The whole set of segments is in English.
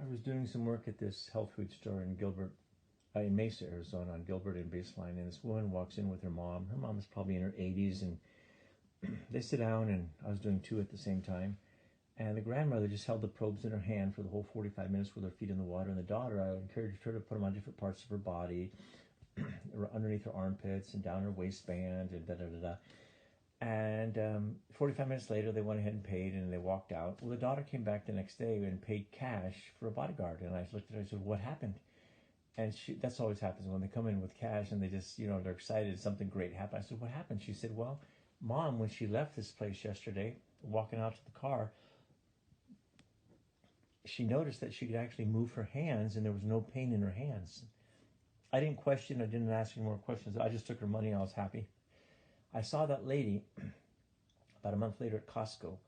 I was doing some work at this health food store in Gilbert, in Mesa, Arizona, on Gilbert and Baseline, and this woman walks in with her mom. Her mom is probably in her 80s, and they sit down, and I was doing two at the same time. And the grandmother just held the probes in her hand for the whole 45 minutes with her feet in the water. And the daughter, I encouraged her to put them on different parts of her body, underneath her armpits and down her waistband, and da da da da. And 45 minutes later, they went ahead and paid, and they walked out. Well, the daughter came back the next day and paid cash for a BodyGuard. And I looked at her and said, "What happened?" And that's always happens when they come in with cash and they just, they're excited, something great happened. I said, "What happened?" She said, "Well, Mom, when she left this place yesterday, walking out to the car, she noticed that she could actually move her hands and there was no pain in her hands." I didn't question, I didn't ask any more questions. I just took her money and I was happy. I saw that lady about a month later at Costco,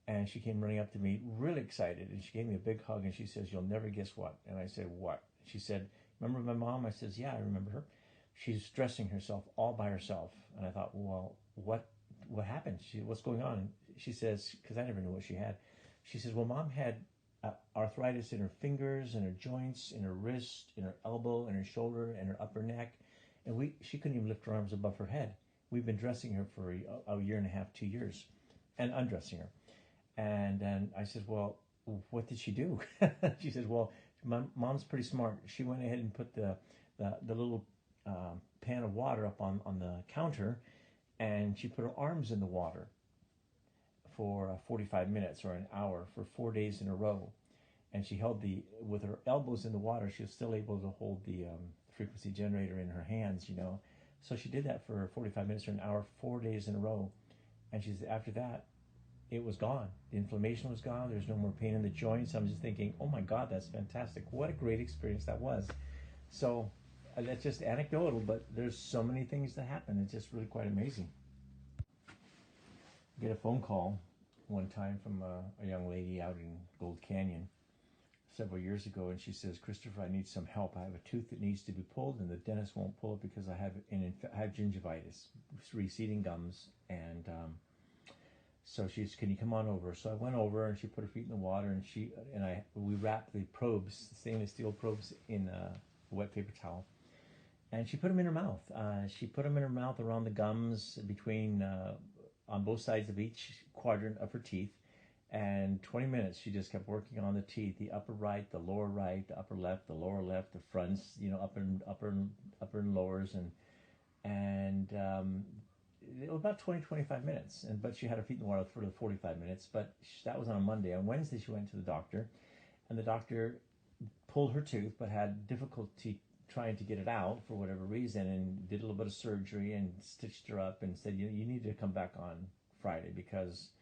and she came running up to me really excited, and she gave me a big hug, and she says, "You'll never guess what." And I said, "What?" She said, "Remember my mom?" I says, "Yeah, I remember her. She's dressing herself all by herself." And I thought, well, what happened? What's going on? She says, because I never knew what she had. She says, "Well, Mom had arthritis in her fingers, in her joints, in her wrist, in her elbow, in her shoulder, and her upper neck, and she couldn't even lift her arms above her head. We've been dressing her for a year and a half, 2 years, and undressing her." And then I said, "Well, what did she do?" She says, "Well, my mom's pretty smart. She went ahead and put the little pan of water up on the counter, and she put her arms in the water for 45 minutes or an hour for 4 days in a row. And she held with her elbows in the water, she was still able to hold the frequency generator in her hands, So she did that for 45 minutes or an hour, 4 days in a row. And she said after that, it was gone. The inflammation was gone. There's no more pain in the joints. I'm just thinking, oh my God, that's fantastic. What a great experience that was. So that's just anecdotal, but there's so many things that happen. It's just really quite amazing. I get a phone call one time from a young lady out in Gold Canyon several years ago, and she says, "Christopher, I need some help. I have a tooth that needs to be pulled, and the dentist won't pull it because I have gingivitis, receding gums." And so she's, "Can you come on over?" So I went over, and she put her feet in the water, and we wrapped the probes, the stainless steel probes, in a wet paper towel, and she put them in her mouth. She put them in her mouth around the gums, between on both sides of each quadrant of her teeth. And 20 minutes, she just kept working on the teeth, the upper right, the lower right, the upper left, the lower left, the fronts, upper and lowers, and it was about 20-25 minutes. But she had her feet in the water for the 45 minutes. But that was on a Monday. On Wednesday, she went to the doctor, and the doctor pulled her tooth, but had difficulty trying to get it out for whatever reason, and did a little bit of surgery and stitched her up and said, "You need to come back on Friday because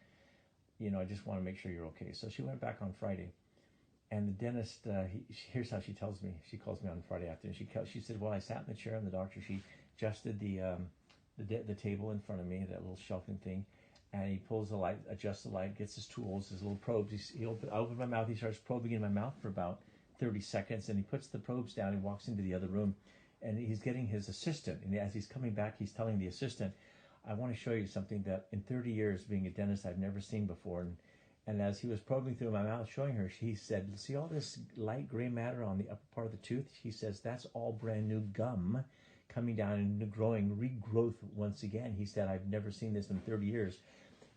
I just want to make sure you're okay." So she went back on Friday, and the dentist, here's how she tells me. She calls me on Friday afternoon. She said, "Well, I sat in the chair, and the doctor, she adjusted the table in front of me, that little shelving thing, and he pulls the light, adjusts the light, gets his tools, his little probes. I open my mouth, he starts probing in my mouth for about 30 seconds, and he puts the probes down, he walks into the other room, and he's getting his assistant, and as he's coming back, he's telling the assistant, "I want to show you something that in 30 years being a dentist I've never seen before." And as he was probing through my mouth, showing her, he said, "See all this light gray matter on the upper part of the tooth?" He says, "That's all brand new gum coming down and growing, regrowth once again." He said, "I've never seen this in 30 years,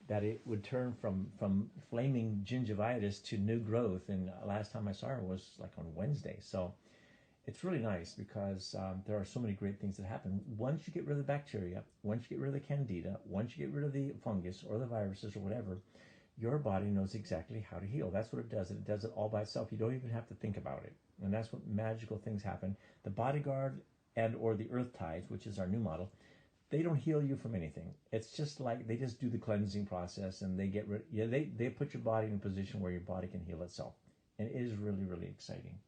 that it would turn from flaming gingivitis to new growth." And last time I saw her was like on Wednesday. So it's really nice because there are so many great things that happen. Once you get rid of the bacteria, once you get rid of the candida, once you get rid of the fungus or the viruses or whatever, your body knows exactly how to heal. That's what it does. It does it all by itself. You don't even have to think about it. And that's what magical things happen. The BodyGuard or the EarthTides, which is our new model, they don't heal you from anything. It's just like they just do the cleansing process, and they put your body in a position where your body can heal itself. And it is really, really exciting.